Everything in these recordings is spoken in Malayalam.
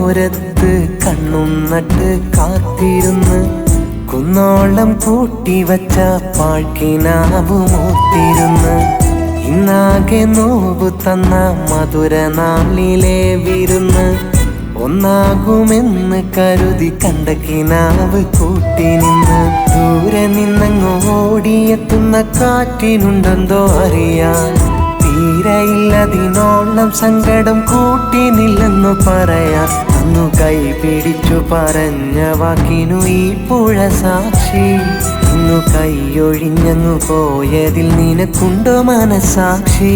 പുഴയോരത്ത് കണ്ണും നട്ട് കാത്തിരുന്ന് കുന്നോളം കൂട്ടിവച്ച പാഴ്ക്കിനാവുമൂത്തിരുന്ന് ഇന്നാകെ നോവു തന്ന മധുര നാളിലെ വിരുന്ന് ഒന്നാകുമെന്ന് കരുതി കണ്ട കിനാവ് കൂട്ടി നിന്ന് ദൂരെ നിന്നങ്ങ് ഓടിയെത്തുന്ന കാറ്റിനുണ്ടെന്തോ അറിയാൻ തീരയില്ലതിനോളം സങ്കടം കൂട്ടിനില്ലെന്നു പറയാൻ അന്നു കൈ പിടിച്ചു പറഞ്ഞ വാക്കിനു ഈ പുഴ സാക്ഷി ഇന്നു കൈയൊഴിഞ്ഞങ്ങു പോയതിൽ നിനക്കുണ്ടോ മനസാക്ഷി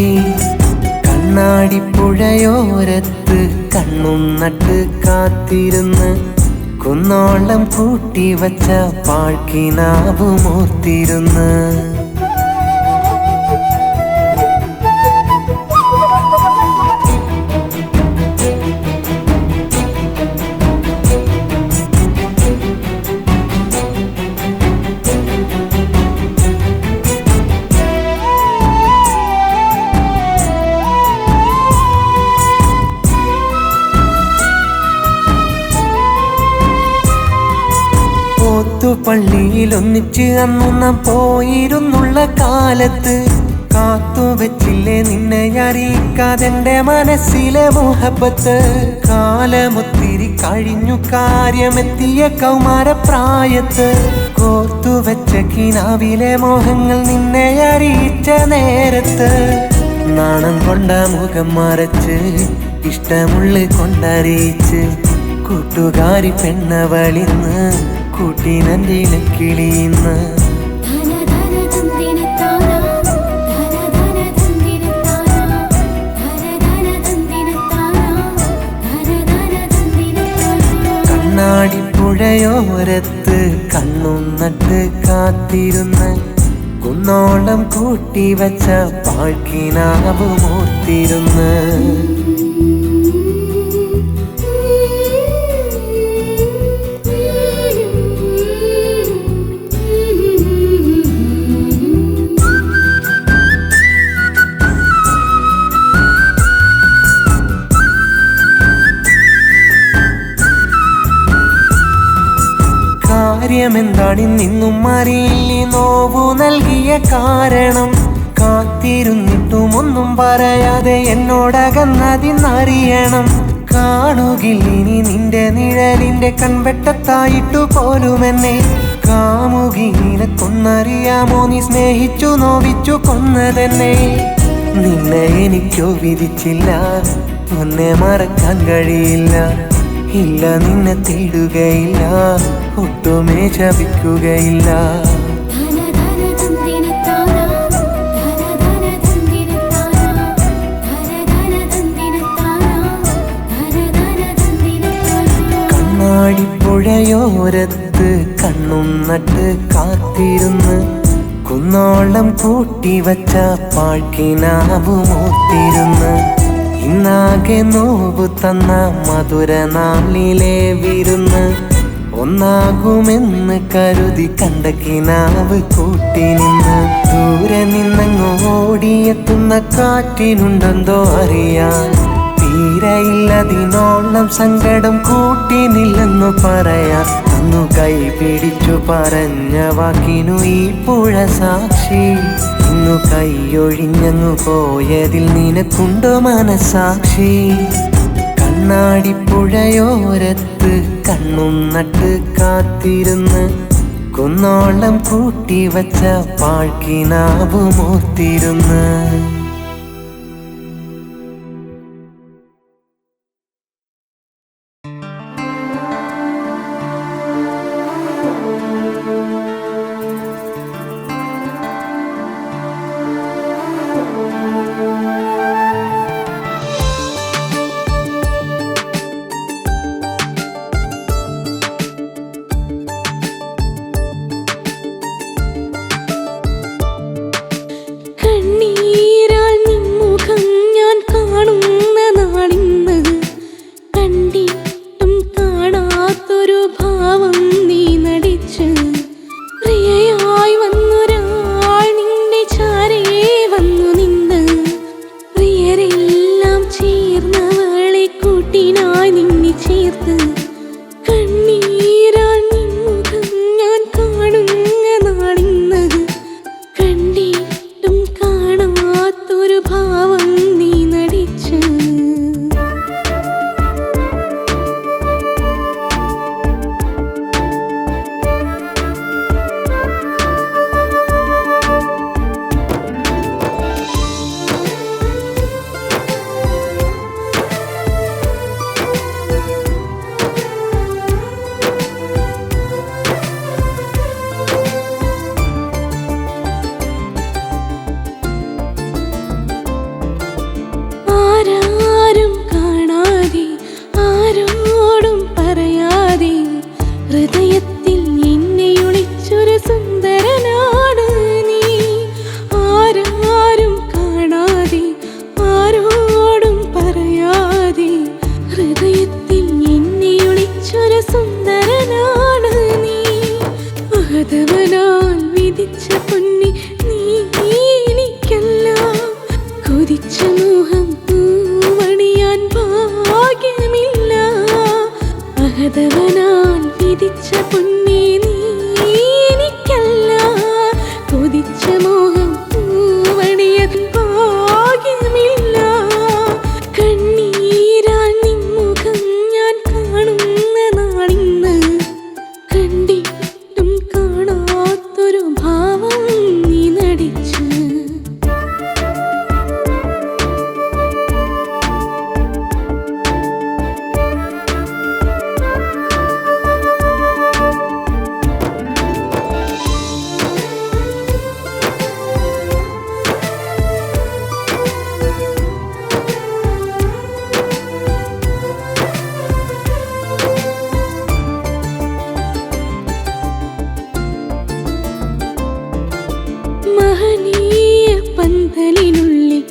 കണ്ണാടിപ്പുഴയോരത്ത് കണ്ണും നട്ട് കാത്തിരുന്ന് കുന്നോളം കൂട്ടിവച്ച പാഴ്ക്കിനാവുമൂർത്തിരുന്ന് പള്ളിയിൽ ഒന്നിച്ച് അന്നു നാം പോയിരുന്നുള്ള കാലത്ത് കാത്തുവെച്ചില്ലേ നിന്നെ അറിയിക്കാതെന്റെ മനസ്സിലെ മുഹബത്ത് കാലമൊത്തിരി കഴിഞ്ഞു കാര്യമെത്തിയ കൗമാരപ്രായത്ത് കോർത്തുവെച്ച കിനാവിലെ മോഹങ്ങൾ നിന്നെ അറിയിച്ച നേരത്ത് നാണം കൊണ്ട മുഖം മറച്ച് ഇഷ്ടമുള്ള കൊണ്ടറിയിച്ച് കൂട്ടുകാരി പെണ്ണവളിന്ന് കൂട്ടിനന്തിലെ കിളിയുന്ന് കണ്ണാടിപ്പുഴയോരത്ത് കണ്ണും നട്ട് കാത്തിരുന്ന് കുന്നോളം കൂട്ടിവച്ച പാഴ്ക്കിനാവുമൂർത്തിരുന്ന് കാര്യമെന്താണിന്നും അറിയില്ലേ നോവു നൽകിയ കാരണം കാത്തിരുന്നിട്ടും ഒന്നും പറയാതെ എന്നോടകന്നതിന്നറിയണം കാണുകില്ലിനി നിന്റെ നിഴലിന്റെ കൺവെട്ടത്തായിട്ടു പോലുമെന്നെ കാമുകി നിനക്കൊന്നറിയാമോ നീ സ്നേഹിച്ചു നോവിച്ചു കൊന്നതെന്നെ നിന്നെ എനിക്കോ വിധിച്ചില്ല ഒന്നെ മറക്കാൻ കഴിയില്ല ഇല്ല നിന്നെ തേടുകയില്ല ഒട്ടുമേ ശപിക്കുകയില്ല കണ്ണാടിപ്പുഴയോരത്ത് കണ്ണും നട്ട് കാത്തിരുന്ന് കുന്നോളം കൂട്ടിവച്ച പാഴ്ക്കിനാവുമൂർത്തിരുന്ന് ഇന്നാകെ നോവു തന്ന മധുര നാളിലെ വിരുന്ന് ഒന്നാകുമെന്ന് കരുതി കണ്ട കിനാവ് കൂട്ടി നിന്ന് ദൂരെ നിന്നങ്ങ് ഓടിയെത്തുന്ന കാറ്റിനുണ്ടെന്തോ അറിയാൻ തീരയില്ലതിനോളം സങ്കടം കൂട്ടിനില്ലെന്നു പറയാൻ അന്നു കൈ പിടിച്ചു പറഞ്ഞ വാക്കിനു ഈ പുഴ സാക്ഷി ഇന്നു കൈയൊഴിഞ്ഞങ്ങു പോയതിൽ നിനക്കുണ്ടോ മനസാക്ഷി കണ്ണാടിപ്പുഴയോരത്ത് കണ്ണും നട്ട് കാത്തിരുന്ന് കുന്നോളം കൂട്ടിവച്ച പാഴ്ക്കിനാവുമൂർത്തിരുന്ന് കണ്ണീർ ഞാൻ വിധിച്ച പൊന്നേ നീ എനിക്കല്ല കൊതിച്ച മോഹം പൂവണിയത് ഭാഗ്യമില്ല കണ്ണീരാൽ നിൻമുഖം ഞാൻ കാണുന്ന നാളിന്ന് കണ്ടിട്ടും കാണാത്തൊരു ഭാവം നീ നടിച്ച് മഹനീയ പന്തലിനുള്ളിൽ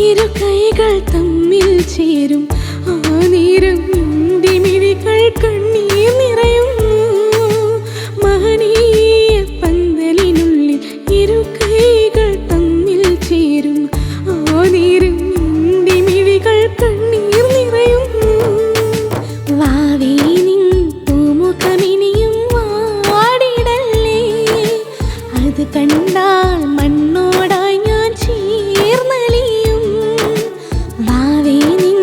ഇരു കൈകൾ തമ്മിൽ ചേരും ആ നേരം നിന്റെ മിഴികൾ കണ്ണീർ നിറയുന്നു മഹനീയ പന്തലിനുള്ളിൽ ഇരു കൈകൾ തമ്മിൽ ചേരും ആ നേരം നിന്റെ മിഴികൾ കണ്ണീർ നിറയുന്നു വാവേ നിൻ പൂമുഖമിനിയും വാടിടല്ലേ അത് കണ്ടാൽ മണ്ണോടായി ഞാൻ ചേർന്നലിയും വാവേ നിൻ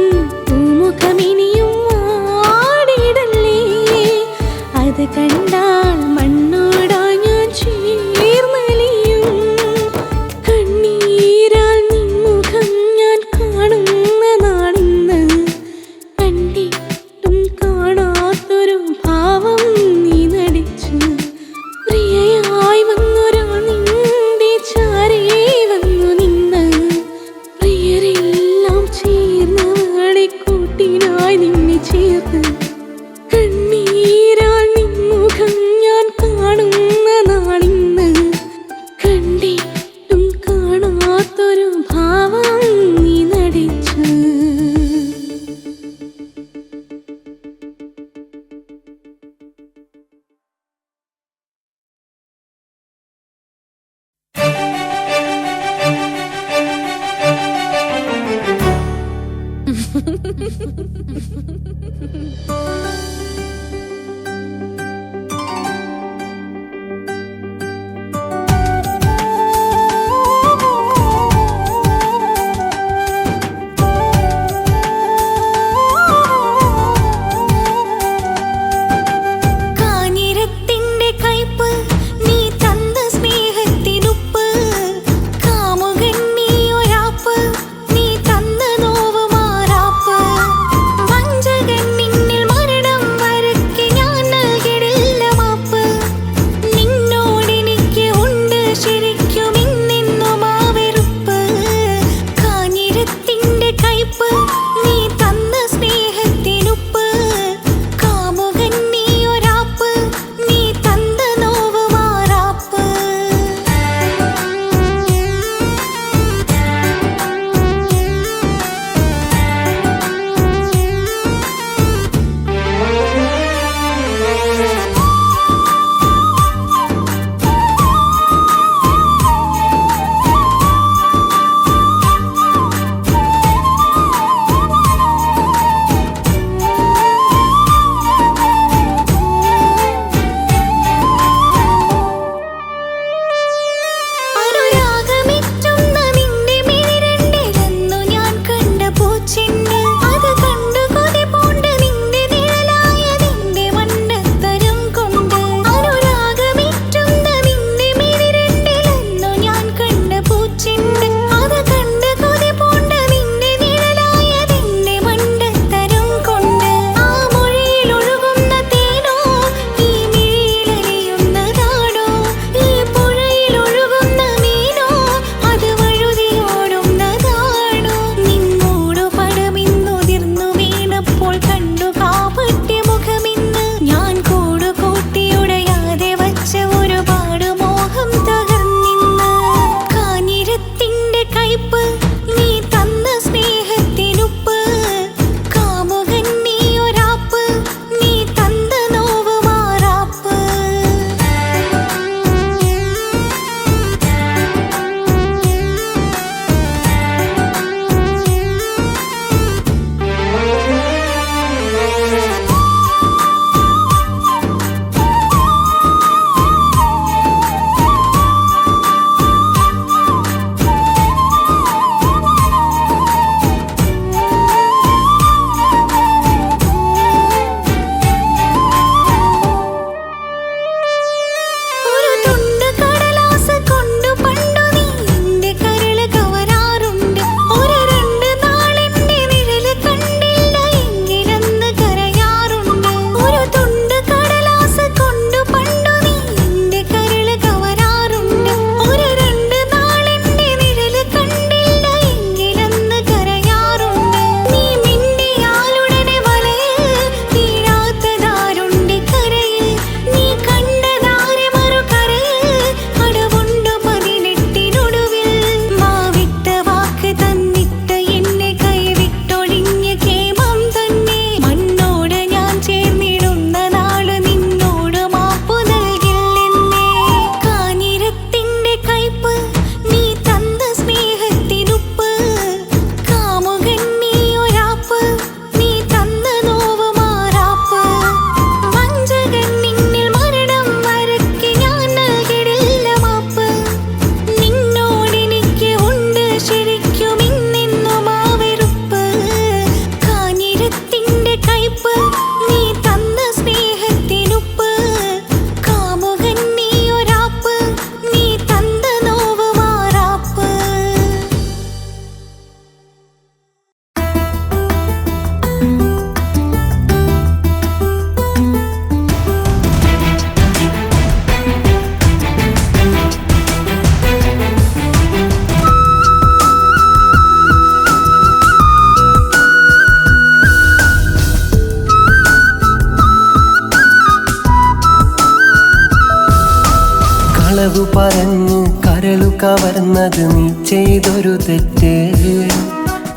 കളവു പറഞ്ഞു കരളു കവർന്നത് നീ ചെയ്തൊരു തെറ്റ്.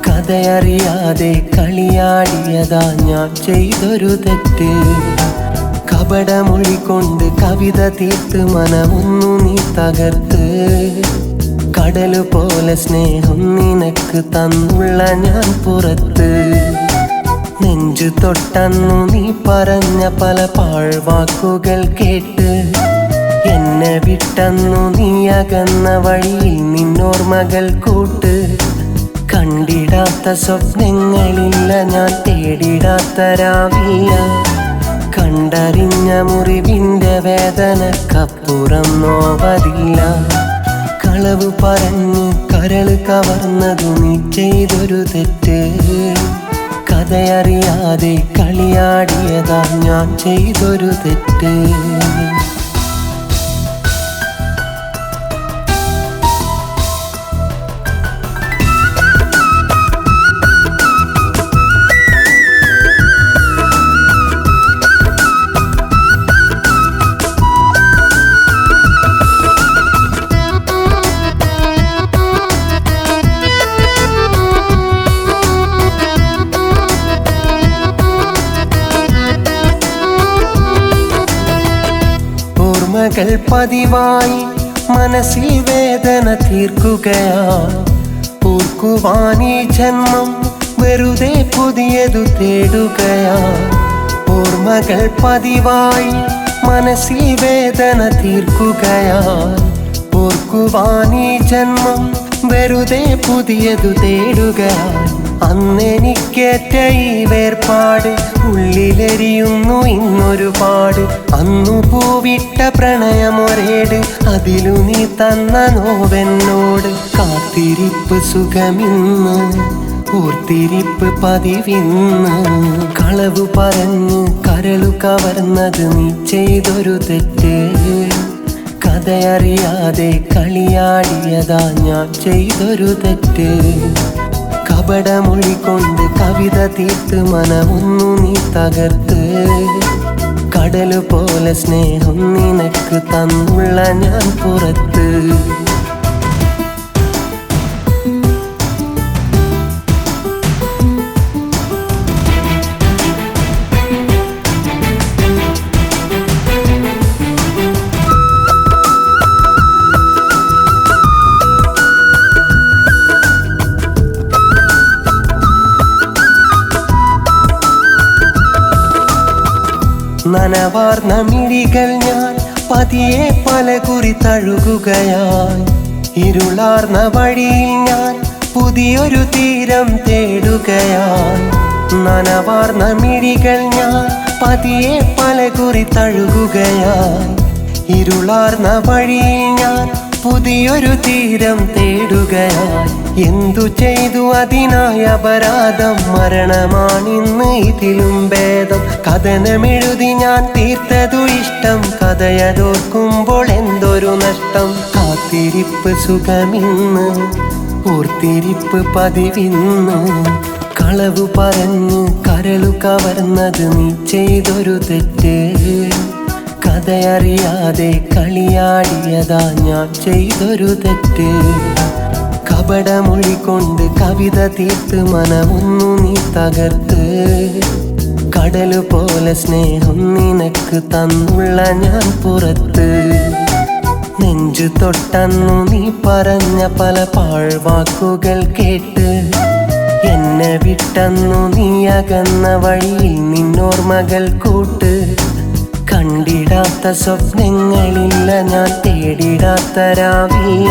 കഥയറിയാതെ കളിയാടിയതാ ഞാൻ ചെയ്തൊരു തെറ്റ്. കപടമൊഴി കൊണ്ട് കവിത തീർത്ത് മനമൊന്നു നീ തകർത്ത്. കടലു പോലെ സ്നേഹം നിനക്ക് തന്നുള്ള ഞാൻ പുറത്ത്. നെഞ്ചു തൊട്ടന്നു നീ പറഞ്ഞ പല പാഴ്വാക്കുകൾ കേട്ട്. എന്നെ വിട്ടന്നു നീ അകന്ന വഴിയിൽ നിന്നോർമകൾ കൂട്ട്. കണ്ടിടാത്ത സ്വപ്നങ്ങളില്ല, ഞാൻ തേടിടാത്ത രാവില്ല. കണ്ടറിഞ്ഞ മുറിവിൻ്റെ വേദനക്കപ്പുറം നോവതില്ല. കളവ് പറഞ്ഞു കരള് കവർന്നതു നീ ചെയ്തൊരു തെറ്റ്. കഥയറിയാതെ കളിയാടിയതാ ഞാൻ ചെയ്തൊരു തെറ്റ്. ഓർമ്മകൾ പതിവായി മനസ്സിൽ വേദന തീർക്കുകയാണ്. ഓർക്കുവാനീ ജന്മം വെറുതെ പുതിയതു തേടുകയാണ്. ഓർമ്മകൾ പതിവായി മനസ്സിൽ വേദന തീർക്കുകയാണ്. ഓർക്കുവാനീ ജന്മം വെറുതെ പുതിയതു തേടുകയാണ്. അന്നെനിക്കേറ്റ ഈ വേർപാട് ഉള്ളിലെരിയുന്നു ഇന്നൊരുപാട്. അന്നു പൂവിട്ട പ്രണയമൊരേട്, അതിലു നീ തന്ന നോവെന്നോട്. കാത്തിരിപ്പ് സുഖമിന്ന്, ഓർത്തിരിപ്പ് പതിവിന്ന്. കളവു പറഞ്ഞു കരളു കവർന്നത് നീ ചെയ്തൊരു തെറ്റ്. കഥയറിയാതെ കളിയാടിയതാ ഞാൻ ചെയ്തൊരു തെറ്റ്. കപടമൊഴി കൊണ്ട് കവിത തീർത്ത് മനമൊന്നു നീ തകർത്ത്. കടലു പോലെ സ്നേഹം നിനക്ക് തന്നുള്ള ഞാൻ പുറത്ത്. നനവാർന്ന മിഴികൾ ഞാൻ പതിയെ പല കുറി തഴുകുകയായി. ഇരുളാർന്ന വഴിയിൽ ഞാൻ പുതിയൊരു തീരം തേടുകയായി. നനവാർന്ന മിഴികൾ ഞാൻ പതിയെ പല കുറി തഴുകുകയായി. ഇരുളാർന്ന വഴിയിൽ ഞാൻ പുതിയൊരു തീരം തേടുകയായി. എന്തു ചെയ്തു അതിനായ അപരാധം, മരണമാണിന്ന് ഇതിലും ഭേദം. കഥനമെഴുതി ഞാൻ തീർത്തതു ഇഷ്ടം, കഥയതോർക്കുമ്പോൾ എന്തൊരു നഷ്ടം. കാത്തിരിപ്പ് സുഖമിന്ന്, ഓർത്തിരിപ്പ് പതിവിന്ന്. കളവു പറഞ്ഞു കരളു കവർന്നത് നീ ചെയ്തൊരു തെറ്റ്. കഥയറിയാതെ കളിയാടിയതാ ഞാൻ ചെയ്തൊരു തെറ്റ്. കപടമൊഴി കൊണ്ട് കവിത തീർത്ത് മനമൊന്നു നീ തകർത്ത്. കടലു പോലെ സ്നേഹം നിനക്ക് തന്നുള്ള ഞാൻ പുറത്ത്. നെഞ്ചു തൊട്ടന്നു നീ പറഞ്ഞ പല പാഴ്വാക്കുകൾ കേട്ട്. എന്നെ വിട്ടന്നു നീ അകന്ന വഴിയിൽ നിന്നോർമകൾ കൂട്ട്. കണ്ടിടാത്ത സ്വപ്നങ്ങളില്ല, ഞാൻ തേടിടാത്ത രാവില്ല.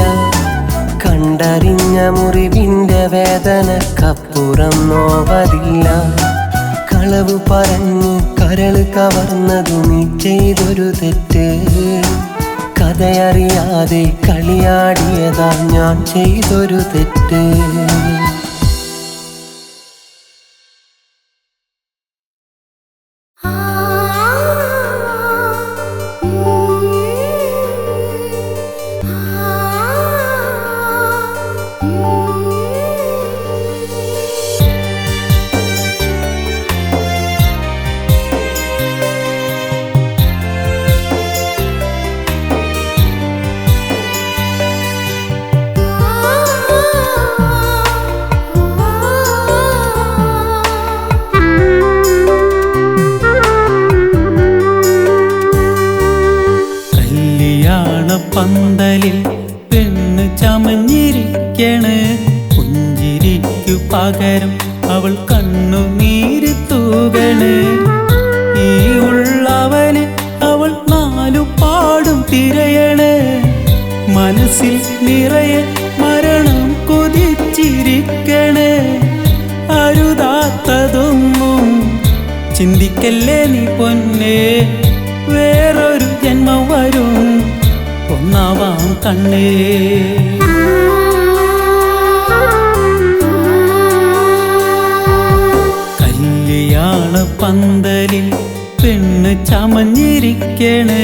കണ്ടറിഞ്ഞ മുറിവിൻ്റെ വേദനക്കപ്പുറം നോവതില്ല. കളവു പറഞ്ഞു കരള് കവർന്നതു നീ ചെയ്തൊരു തെറ്റ്. കഥയറിയാതെ കളിയാടിയതാ ഞാൻ ചെയ്തൊരു തെറ്റ്. Mm-hmm. ആ ആ ആ പന്തലിൽ പെണ്ണ് ചമഞ്ഞിരിക്കണ്. പുഞ്ചിരിക്കു പകരം അവൾ കണ്ണുനീര് തൂകണ്. ഈ ഉള്ളവന് അവൾ നാലു പാടും തിരയണ്. മനസ്സിൽ നിറയെ മരണം കൊതിച്ചിരിക്കണ്. അരുതാത്തതൊന്നും ചിന്തിക്കല്ലേ നീ പൊന്നേ, വേറൊരു ജന്മം വരും ഒന്നാവാം കണ്ണേ. കല്യാണ പന്തലിൽ പെണ്ണ് ചമഞ്ഞിരിക്കണ്.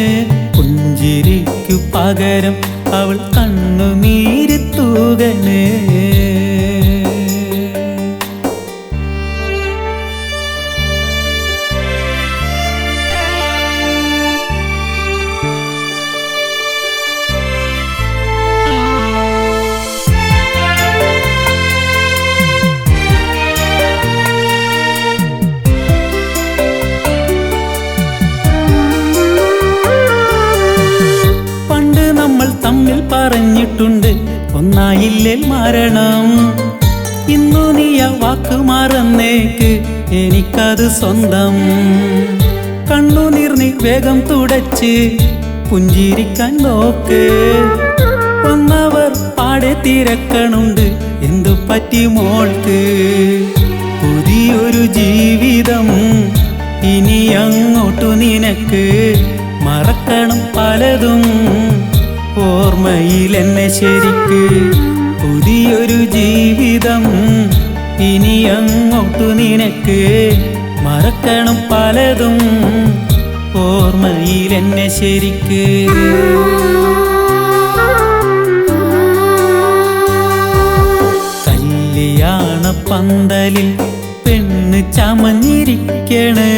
പുഞ്ചിരിക്കു പകരം അവൾ കണ്ണുനീര് തൂകണ്. തമ്മിൽ പറഞ്ഞിട്ടുണ്ട് ഒന്നായില്ലേ മരണം. ഇന്നു നീ ആ വാക്ക് മറന്നേക്ക്, എനിക്കത് സ്വന്തം. കണ്ണുനീർ നീ വേഗം തുടച്ച് പുഞ്ചിരിക്കാൻ നോക്ക്. ഒന്നവർ പാടെ തിരക്കണുണ്ട്, എന്തു പറ്റി മോൾക്ക്? പുതിയൊരു ജീവിതം ഇനി അങ്ങോട്ടു നിനക്ക്. മറക്കണം പലതും ഓർമ്മയിൽ എന്നെ ശരിക്ക്. പുതിയൊരു ജീവിതം ഇനി അങ്ങോട്ടു നിനക്ക്. മറക്കണം പലതും ഓർമ്മയിൽ എന്നെ ശരിക്ക്. കല്യാണ പന്തലിൽ പെണ്ണ് ചമഞ്ഞിരിക്കണ്.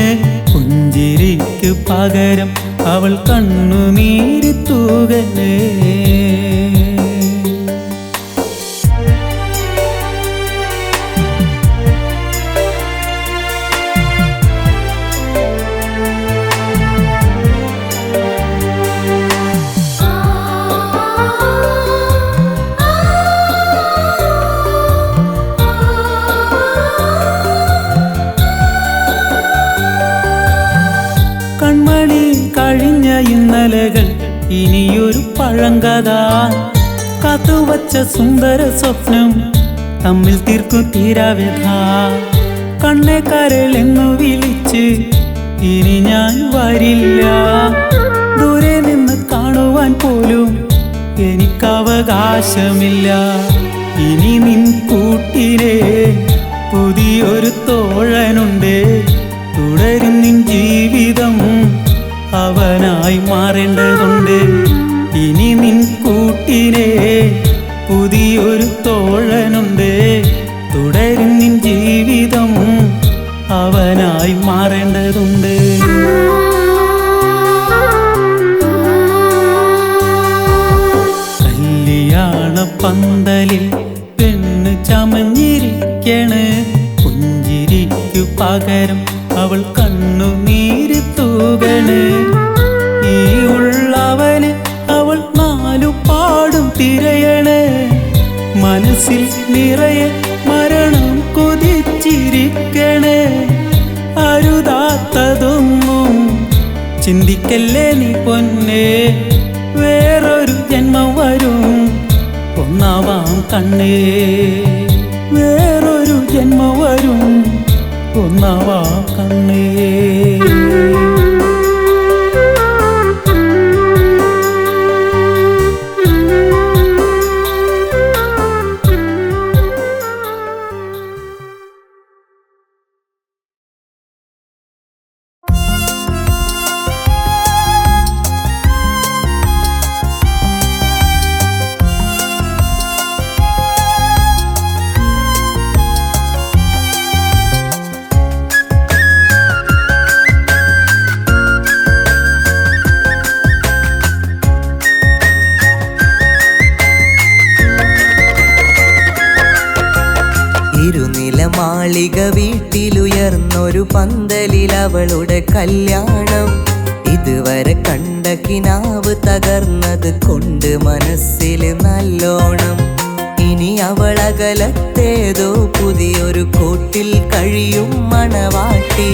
പുഞ്ചിരിക്കു പകരം അവൾ കണ്ണുനീര് തൂകണ്. കൺമണി കഴിഞ്ഞ ഇന്നലകൾ ഇനിയൊരു പഴങ്കഥ. കാത്തുവച്ച സുന്ദര സ്വപ്നം തമ്മിൽ തീർക്കും തീരാവ്യഥ. കണ്ണേ കരളെന്നു വിളിച്ച് ഇനി ഞാൻ വരില്ല. ദൂരെ നിന്ന് കാണുവാൻ പോലും എനിക്കവകാശമില്ല. ഇനി നിൻ കൂട്ടിനെ പുതിയൊരു തോഴനുണ്ട്. തുടരും നിൻ ജീവിതം അവനായി മാറേണ്ടതുണ്ട്. ഇനി നിൻ കൂട്ടിനെ പുതിയൊരു തോഴനുണ്ട്. തുടരും നിൻ ജീവിതം അവനായി മാറേണ്ടതുണ്ട്. കല്യാണ പന്തലിൽ പെണ്ണ് ചമഞ്ഞിരിക്കണ്. പുഞ്ചിരിക്കു പകരം അവൾ കണ്ണുനീര് തൂകണ്. ഈ ഉള്ളവന് അവൾ നാലു പാടും തിരയണ്. മനസ്സിൽ നിറയെ മരണം കൊതിച്ചിരിക്കണ്. അരുതാത്തതൊന്നും ചിന്തിക്കല്ലേ നീ പൊന്നേ, വേറൊരു ജന്മം വരും ഒന്നാവാം കണ്ണേ. വേറൊരു ജന്മം വരും ഒന്നാവാം കണ്ണേ. മാളിക വീട്ടിലുയർന്നൊരു പന്തലിൽ അവളുടെ കല്യാണം. ഇത് ഇതുവരെ കണ്ട കിനാവ് തകർന്നത് കൊണ്ട് മനസ്സിൽ നല്ലോണം. ഇനി അവളകലത്തേതോ പുതിയൊരു കൂട്ടിൽ കഴിയും മണവാട്ടി.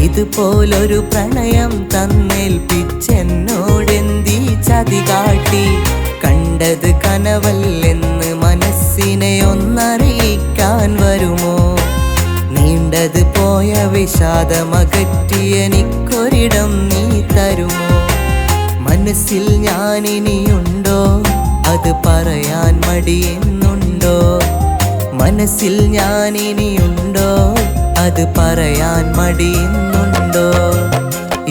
ഇതുപോലൊരു പ്രണയം തന്നേൽപ്പിച്ചെന്നോടെന്തീ ചതി കാട്ടി. കണ്ടത് കനവല്ലെന്ന് മനസ്സിനെ ഒന്നറിയിക്കാൻ വരുമോ? നീണ്ടത് പോയ വിഷാദമകറ്റി എനിക്കൊരിടം നീ തരുമോ? മനസ്സിൽ ഞാനിനിയുണ്ടോ? അത് പറയാൻ മടിയെന്നുണ്ടോ? മനസ്സിൽ ഞാനിനിയുണ്ടോ? അത് പറയാൻ മടിയെന്നുണ്ടോ?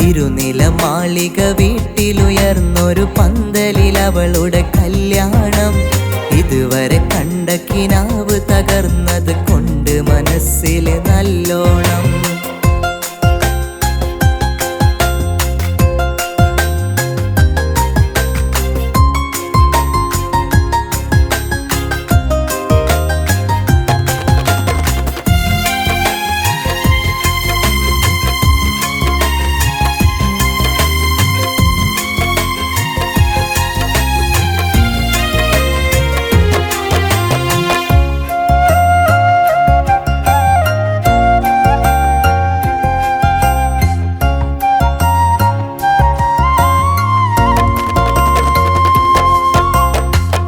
ഇരുനില മാളിക വീട്ടിലുയർന്നൊരു പന്തലിൽ അവളുടെ കല്യാണം. ഇതുവരെ കണ്ട കിനാവ് തകർന്നത് കൊണ്ട് മനസ്സിൽ നല്ലോണം.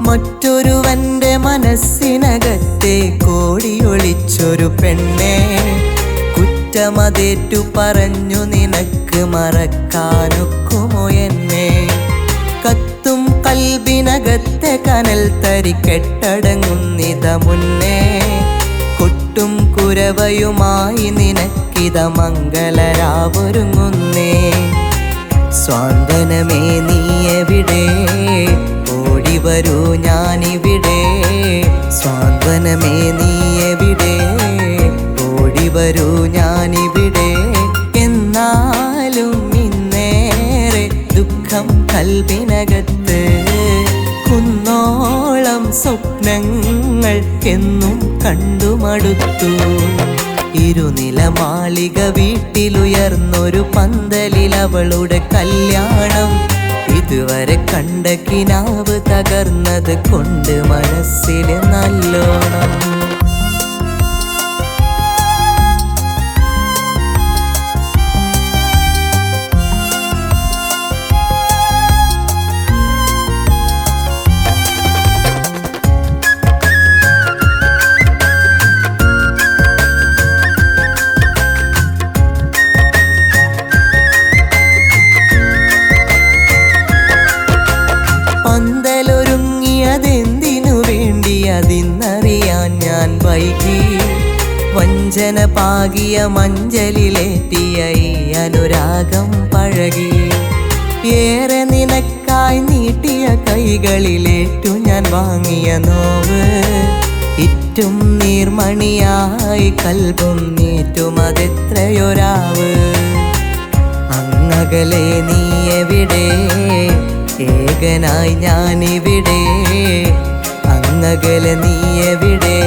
മറ്റൊരുവന്റെ മനസ്സിനകത്തെ കോടിയൊളിച്ചൊരു പെണ്ണെ, കുറ്റമതേറ്റു പറഞ്ഞു നിനക്ക് മറക്കാനൊക്കുമോ എന്നെ? കത്തും കൽബിനകത്തെ കനൽ തരി കെട്ടടങ്ങുന്നിത മുന്നേ. കൊട്ടും കുരവയുമായി നിനക്കിത മംഗളരാവൊരുങ്ങുന്നേ. സ്വാന്തനമേ നീ എവിടെ? ഓടി വരൂ ഞാനിവിടെ. സ്വാന്തനമേ നീ എവിടെ? ഓടി വരൂ ഞാനിവിടെ. എന്നാലും ഇന്നേറെ ദുഃഖം കൽബിനകത്ത്. കുന്നോളം സ്വപ്നങ്ങൾ എന്നും കണ്ടുമടുത്തു. ഇരുനില മാളിക വീട്ടിലുയർന്നൊരു പന്തലിൽ അവളുടെ കല്യാണം. ഇതുവരെ കണ്ട കിനാവ് തകർന്നത് കൊണ്ട് മനസ്സിൽ നല്ലോണം. പന്തലൊരുങ്ങിയതെന്തിനു വേണ്ടി അതിന്നറിയാൻ ഞാൻ വൈകി. വഞ്ചന പാകിയ മഞ്ചലിലേറ്റിയ ഈ അനുരാഗം പഴകി. ഏറെ നിനക്കായി നീട്ടിയ കൈകളിലേറ്റു ഞാൻ വാങ്ങിയ നോവ്. ഇറ്റും നീർമണിയായി കൽബും നീറ്റും അതെത്രയൊരാവ്. അങ്ങകലെ നീ എവിടെ? ഏകനായി ഞാനിവിടെ. അങ്ങകലെ നീ എവിടെ?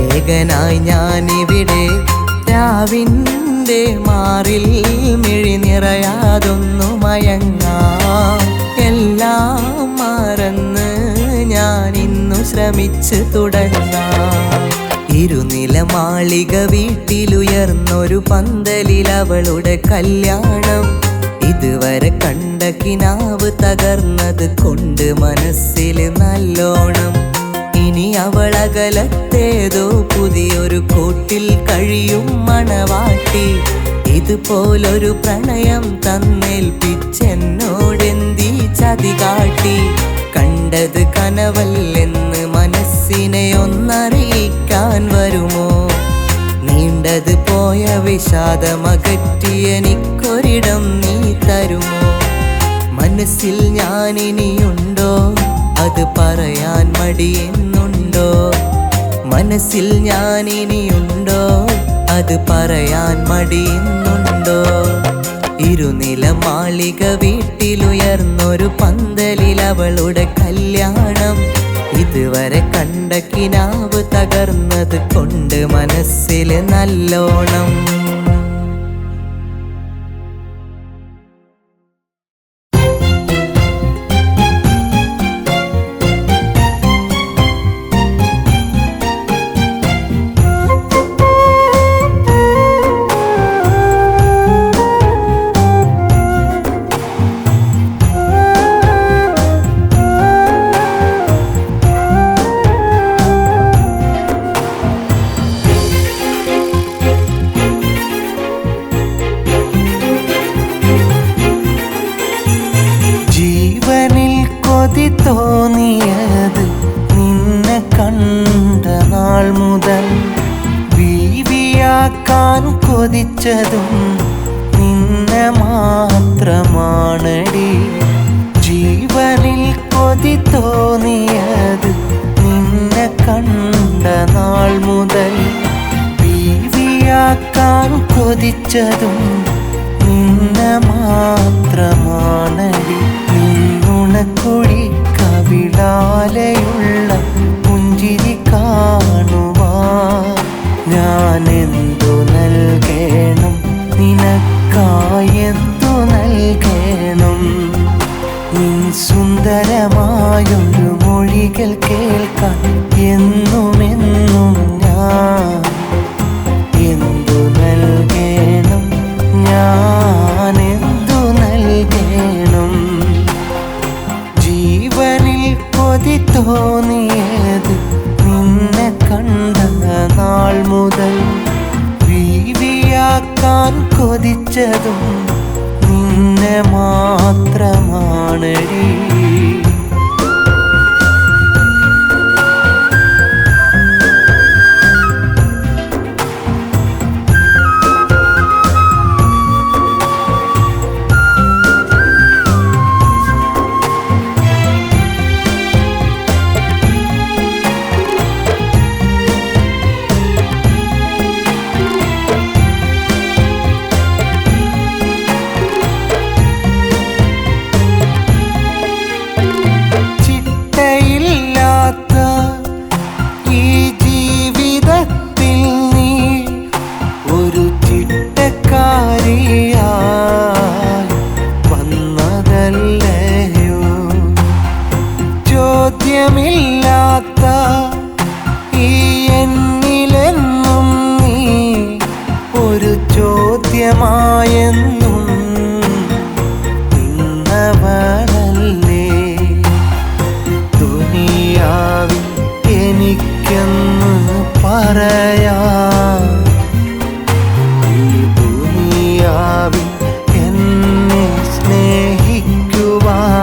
ഏകനായി ഞാനിവിടെ. രാവിൻ്റെ മാറിൽ മിഴി നിറയാതൊന്നു മയങ്ങാം. എല്ലാം മറന്ന് ഞാനിന്നു ശ്രമിച്ച് തുടങ്ങാം. ഇരുനില മാളിക വീട്ടിലുയർന്നൊരു പന്തലിൽ അവളുടെ കല്യാണം. ഇതുവരെ കണ്ട കിനാവ് തകർന്നത് കൊണ്ട് മനസ്സിൽ നല്ലോണം. ഇനി അവളകലത്തേതോ പുതിയൊരു കൂട്ടിൽ കഴിയും മണവാട്ടി. ഇതുപോലൊരു പ്രണയം തന്നേൽപ്പിച്ചെന്നോടെന്തീ ചതി കാട്ടി. കണ്ടത് കനവല്ലെന്ന് മനസ്സിനെ ഒന്നറിയിക്കാൻ വരുമോ? നീണ്ടത് പോയ വിഷാദമകറ്റി എനിക്കൊരിടം നീ തരുമോ? മനസ്സിൽ ഞാനിനിയുണ്ടോ? അത് പറയാൻ മടിയെന്നുണ്ടോ? മനസ്സിൽ ഞാനിനിയുണ്ടോ? അത് പറയാൻ മടിയെന്നുണ്ടോ? ഇരുനില മാളിക വീട്ടിലുയർന്നൊരു പന്തലിൽ അവളുടെ കല്യാണം. ഇതുവരെ കണ്ട കിനാവ് തകർന്നത് കൊണ്ട് മനസ്സിൽ നല്ലോണം. കൊതിച്ചതും നിന്നെ മാത്രമാണടി. ജീവനിൽ കൊതി തോന്നിയത് നിന്നെ കണ്ട നാൾ മുതൽ. ബീവിയാക്കാൻ കൊതിച്ചതും നിന്നെ മാത്രമാണടി. നിന്നുണക്കുഴി കവിളാലെയുള്ള പുഞ്ചിരി കാണുവാൻ ഞാനെന്തു നൽകണം, നിനക്കായെന്തു നൽകണം. നിൻ സുന്ദരമായൊരു മൊഴികൾ കേൾക്കാൻ എന്നുമെന്നും ഞാൻ എന്തു നൽകണം, ഞാനെന്തു നൽകണം. ജീവനിൽ കൊതി തോന്നിയത് നിന്നെ കണ്ട നാൾ മുതൽ. ബീവിയാക്കാൻ കൊതിച്ചതും നിന്നെ മാത്രമാണടി. ചോദ്യമില്ലാത്ത ഈ എന്നിലെന്നും നീ ഒരു ചോദ്യമായെന്നും നിന്നവളല്ലേ. ദുനിയാവിൽ എനിക്കെന്ന് പറയാൻ, ഈ ദുനിയാവിൽ എന്നെ സ്നേഹിക്കുവാൻ,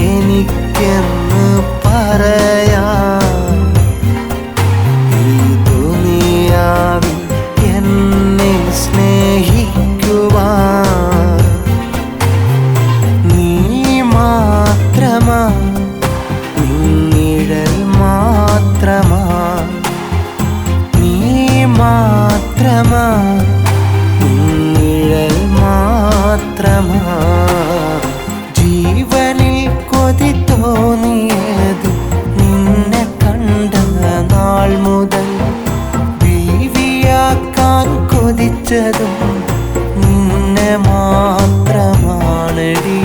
എനിക്കെന്ന് പറയാൻ, ഈ ദുനിയാവിൽ എന്നെ സ്നേഹിക്കുവാൻ നീ മാത്രമാ, നിന്നിഴൽ മാത്രമാ, നീ മാത്രമാ, നിന്നിഴൽ മാത്രമാ. ജീവനിൽ കൊതി തോന്നിയത് നിന്നെ കണ്ട നാൾ മുതൽ. ബീവിയാക്കാൻ കൊതിച്ചതും നിന്നെ മാത്രമാണടി.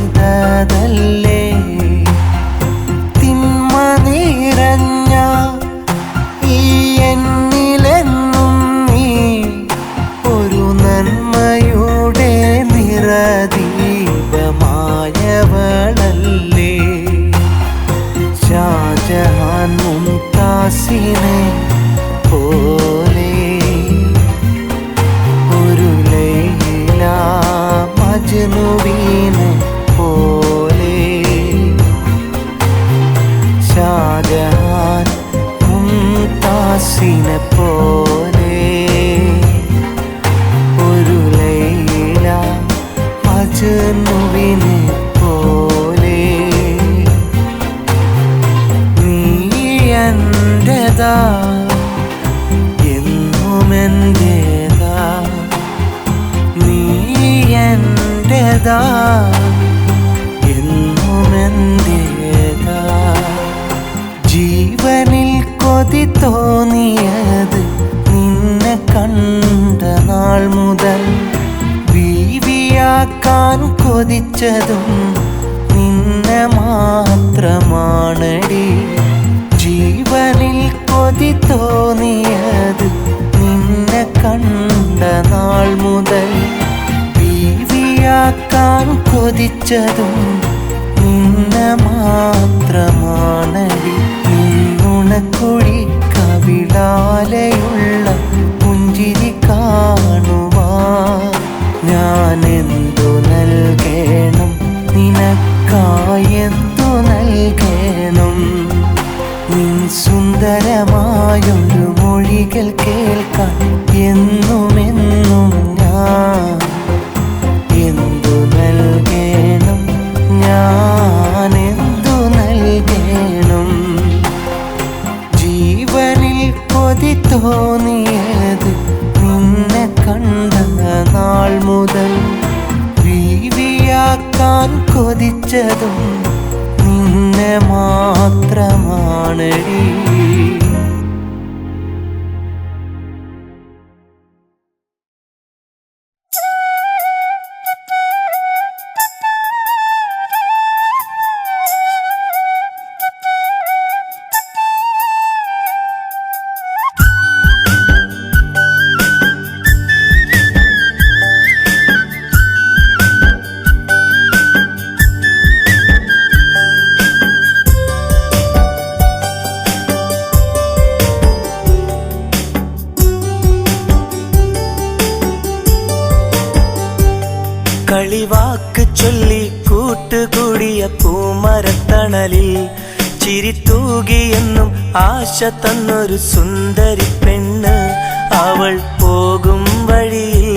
പണിതതല്ലേ തിന്മ നിറഞ്ഞ ഈ എന്നിലെന്നും നീ ഒരു നന്മയുടെ നിറദീപമായവളല്ലേ. ഷാജഹാൻ മുംതാസിനെ പോലെ ഒരു ലൈല മജ്നുവിനെ പോലെ. ഷാജഹാൻ മുംതാസിനെ പോലെ ഒരു ലൈല മജ്നുവിനെ പോലെ. നീ എന്റേതാ, എന്നുമെന്റേതാ, നീ എന്റേതാ, എന്നുമെന്റേതാ. ജീവനിൽ കൊതി തോന്നിയത് നിന്നെ നാൾ മുതൽ ബീവിയാക്കാൻ കൊതിച്ചതും നിന്നെ മാത്രമാണടി. ജീവനിൽ കൊതി തോന്നിയത് നിന്നെ കണ്ട നാൾ മുതൽ ബീവിയാക്കാൻ കൊതിച്ചതും നിന്നെ മാത്രമാണടി. നിന്നുണക്കുഴി കവിളാലെയുള്ള പുഞ്ചിരി കാണുവാൻ ഞാനെന്തു നൽകണം, നിനക്കായെന്തു നൽകണം. നിൻ സുന്ദരമായൊരു മൊഴികൾ കേൾക്കാൻ എന്നുമെന്നും ഞാൻ എന്തു നൽകണം, ഞാനെന്തു നൽകണം. ജീവനിൽ കൊതി തോന്നിയത് നിന്നെ കണ്ട നാൾ മുതൽ ബീവിയാക്കാൻ കൊതിച്ചതും നിന്നെ മാത്രമാണടി. കളിവാക്ക് ചൊല്ലി കൂട്ടുകൂടിയ പൂമരത്തണലിൽ ചിരിത്തൂകിയെന്നും ആശ തന്നൊരു സുന്ദരി പെണ്ണ്. അവൾ പോകും വഴിയിൽ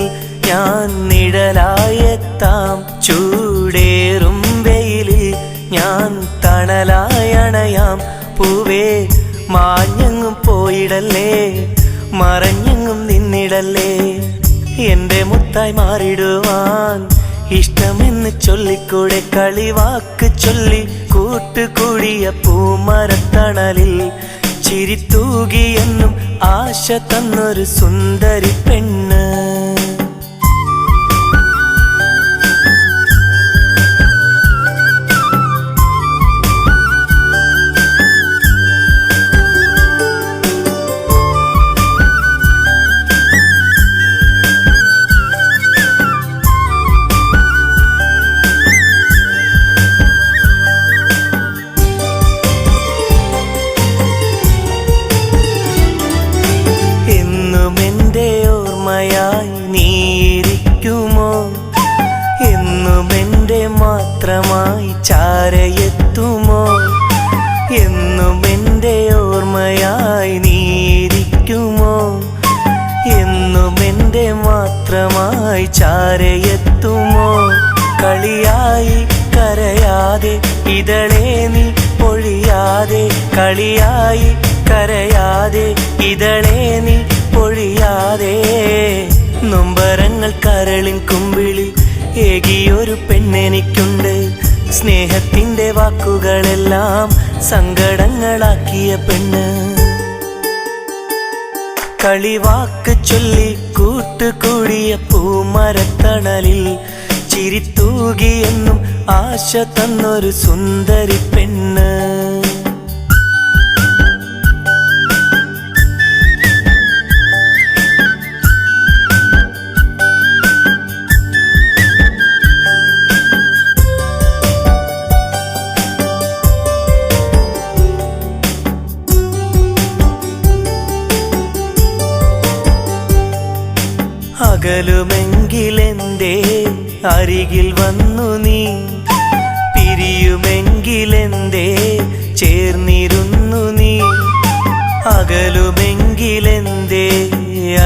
ഞാൻ നിഴലായെത്താം, ചൂടേറും വെയിലിൽ ഞാൻ തണലായണയാം. പൂവേ മാഞ്ഞെങ്ങും പോയിടല്ലേ, മറഞ്ഞെങ്ങും നിന്നിടല്ലേ. എന്റെ മുത്തായി മാറിടുവാൻ ഇഷ്ടമെന്ന് ചൊല്ലിക്കൂടെ. കളിവാക്ക് ചൊല്ലി കൂട്ടുകൂടിയ പൂമരത്തണലിൽ ചിരിത്തൂകിയെന്നും ആശ തന്നൊരു സുന്ദരി പെണ്ണ്. മാത്രമായി ചാരയെത്തുമോ, എന്നും എൻ്റെ ഓർമ്മയായി നീയിരിക്കുമോ, എന്നും എൻ്റെ മാത്രമായി ചാരയെത്തുമോ. കളിയായി കരയാതെ ഇതളേ നീ പൊഴിയാതെ, കളിയായി കരയാതെ ഇതളേ നീ പൊഴിയാതെ. നൊമ്പരങ്ങൾ കരളിൻ കുമ്പിളിൽ ഏകിയൊരു പെണ്ണെനിക്കുണ്ട്, സ്നേഹത്തിൻ്റെ വാക്കുകളെല്ലാം സങ്കടങ്ങളാക്കിയ പെണ്ണ്. കളിവാക്ക് ചൊല്ലി കൂട്ടുകൂടിയ പൂമരത്തണലിൽ ചിരിത്തൂകിയെന്നും ആശ തന്നൊരു സുന്ദരി പെണ്ണ്. അകലുമെങ്കിലെന്തേ അരികിൽ വന്നു നീ, പിരിയുമെങ്കിലെന്തേ ചേർന്നിരുന്നു നീ. അകലുമെങ്കിലെന്തേ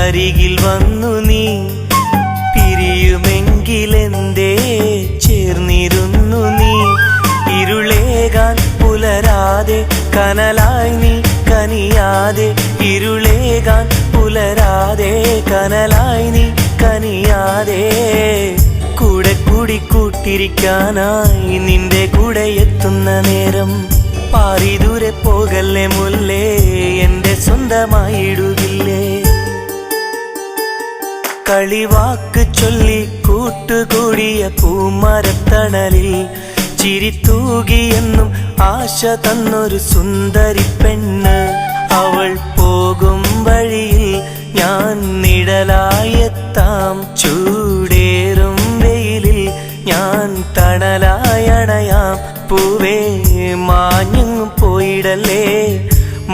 അരികിൽ വന്നു നീ, പിരിയുമെങ്കിലെന്തേ ചേർന്നിരുന്നു നീ. ഇരുളേകാൻ പുലരാതെ കനലായി നീ കനിയാതെ, ഇരുളേകാൻ പുലരാതെ കനലായി നീ കനിയാതെ. കൂടെ കൂടി കൂട്ടിരിക്കാനായി നിന്റെ കൂടെ എത്തുന്ന നേരം പാറി ദൂരെ പോകല്ലേ മുല്ലേ, എന്റെ സ്വന്തമായിടുകില്ലേ. കളിവാക്ക് ചൊല്ലി കൂട്ടുകൂടിയ പൂമരത്തണലിൽ ചിരിത്തൂകിയെന്നും ആശ തന്നൊരു സുന്ദരി പെണ്ണ്. അവൾ പോകും വഴിയിൽ ഞാൻ നിഴലായെത്താം, ചൂടേറും വെയിലിൽ ഞാൻ തണലായണയാം. പൂവേ മാഞ്ഞെങ്ങും പോയിടല്ലേ,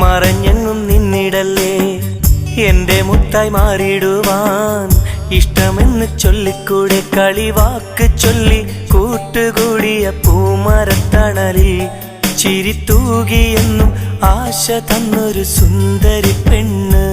മറഞ്ഞെങ്ങും നിന്നിടല്ലേ, എന്റെ മുത്തായി മാറിടുവാൻ ഇഷ്ടമെന്ന് ചൊല്ലിക്കൂടെ. കളിവാക്ക് ചൊല്ലി കൂട്ടുകൂടിയ പൂമരത്തണലിൽ ചിരിത്തൂകിയെന്നും ആശ തന്നൊരു സുന്ദരി പെണ്ണ്.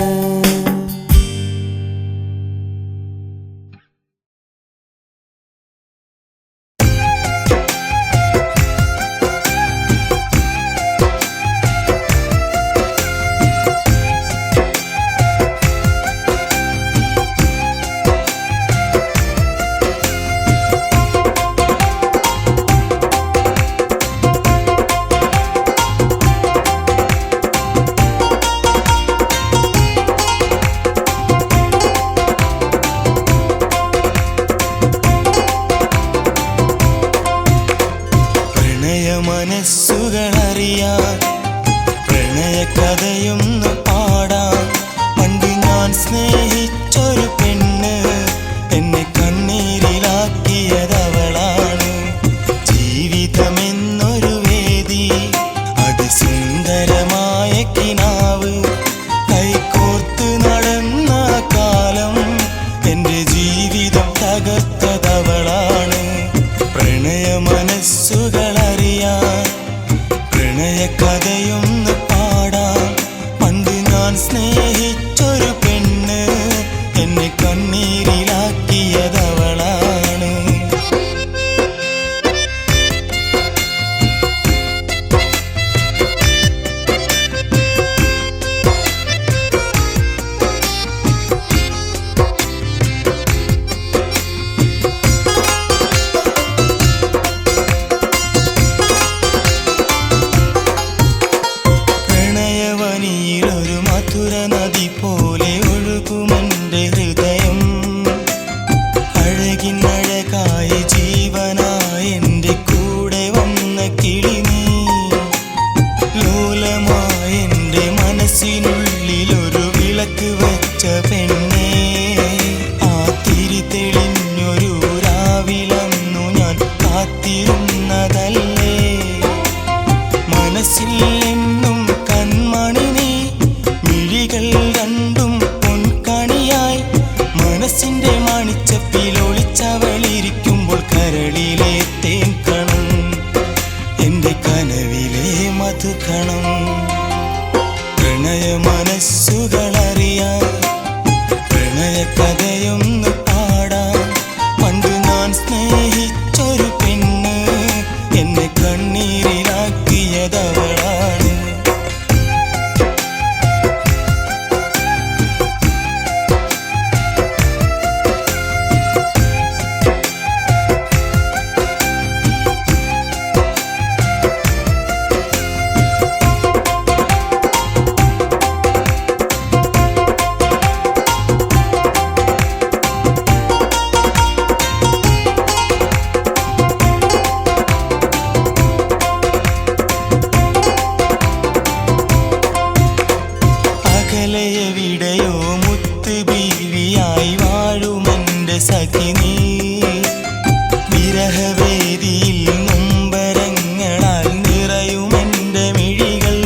മനസ്സുകളറിയാൻ പ്രണയകഥയൊന്ന് പാടാൻ. പണ്ട് ഞാൻ സ്നേഹിച്ചൊരു പെണ്ണ്, എന്നെ കണ്ണീരിലാക്കിയതവളാണ്. ജീവിതമെന്നൊരു വേദി, അതിസുന്ദരമായ കിനാവ്, കൈകോർത്ത് നടന്ന കാലം എൻ്റെ ജീവിതം തകർത്തതവളാണ്. പ്രണയ മനസ്സുകളറിയാൻ പ്രണയകഥയൊന്ന് പാടാൻ. പണ്ട് ഞാൻ സ്നേഹിച്ചൊരു പെണ്ണ്, എന്നെ കണ്ണീരിലാക്കിയതവളാണ്. പ്രണയവനിയിലൊരു മധുര നദി പോലെ ഒഴുകുമെൻ്റെ ഹൃദയം. അഴകിനഴകായ ജീവനായ എൻ്റെ കൂടെ വന്ന കിളിനീ, ലോലമായ എൻ്റെ മനസ്സിനുള്ളിലൊരു വിളക്ക് വെച്ച പെണ്ണേ. ആ തിരി തെളിഞ്ഞൊരു രാവിലന്നു ഞാൻ കാത്തിരുന്നതല്ലേ, മനസ്സിൽ എന്നും കൺമണി നീ, മിഴികൾ രണ്ടും പൊൻകണിയായി. മനസ്സിന്റെ മണിച്ചപ്പിലൊളിച്ചവളിരിക്കുമ്പോൾ കരളിലെ തേൻ കണം, എന്റെ കനവിലെ മധുകണം. പ്രണയ മനസ്സുകളറിയാൻ പ്രണയകഥയൊന്ന് പാടാൻ. പണ്ട് ഞാൻ സ്നേഹിച്ചൊരു പെണ്ണ്, എന്നെ കണ്ണീരിലാക്കിയതവളാണ്. അകലെയെവിടെയോ മുത്ത് ബീവിയായി വാഴുമെൻ്റെ സഖി നീ, വിരഹവേദിയിൽ നൊമ്പരങ്ങളാൽ നിറയുമെൻ്റെ മിഴികൾ.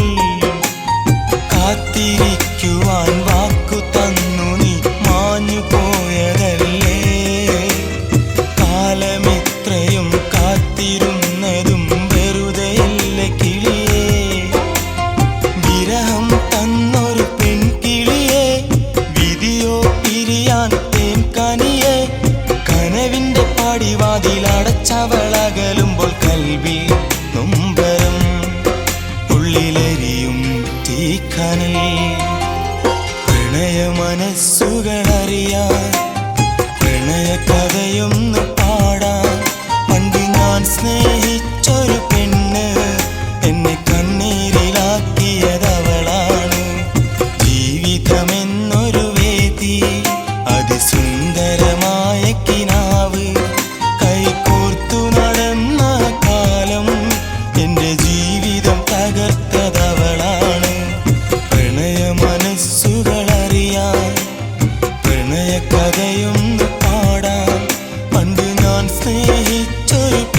കാത്തിരിക്കുവാൻ വാക്കു തന്നു നീ മാഞ്ഞു പോയതല്ലേ, കാലമെത്രയും കാത്തിരുന്നതും വെറുതെയല്ല കിളിയേ. വിരഹം തന്നൊരു പെൺകിളിയെ, വിധിയോ പിരിയാൻ തേൻ കനിയെ. കനവിന്റെ പടിവാതിലടച്ചവളകലുമ്പോൾ കൽവിൽ നൊമ്പരം, ഉള്ളിലെരിയും തീക്കനൽ. പ്രണയ മനസ്സുകളറിയാൻ പ്രണയകഥയൊന്ന് പാടാൻ. പണ്ട് ഞാൻ സ്നേഹിച്ചൊരു പെണ്ണ്, എന്നെ കണ്ണീരിലാക്കിയതവളാണ്. ജീവിതമെന്നൊരു വേദി, അതിസുന്ദര സ്നേഹിച്ചൊരു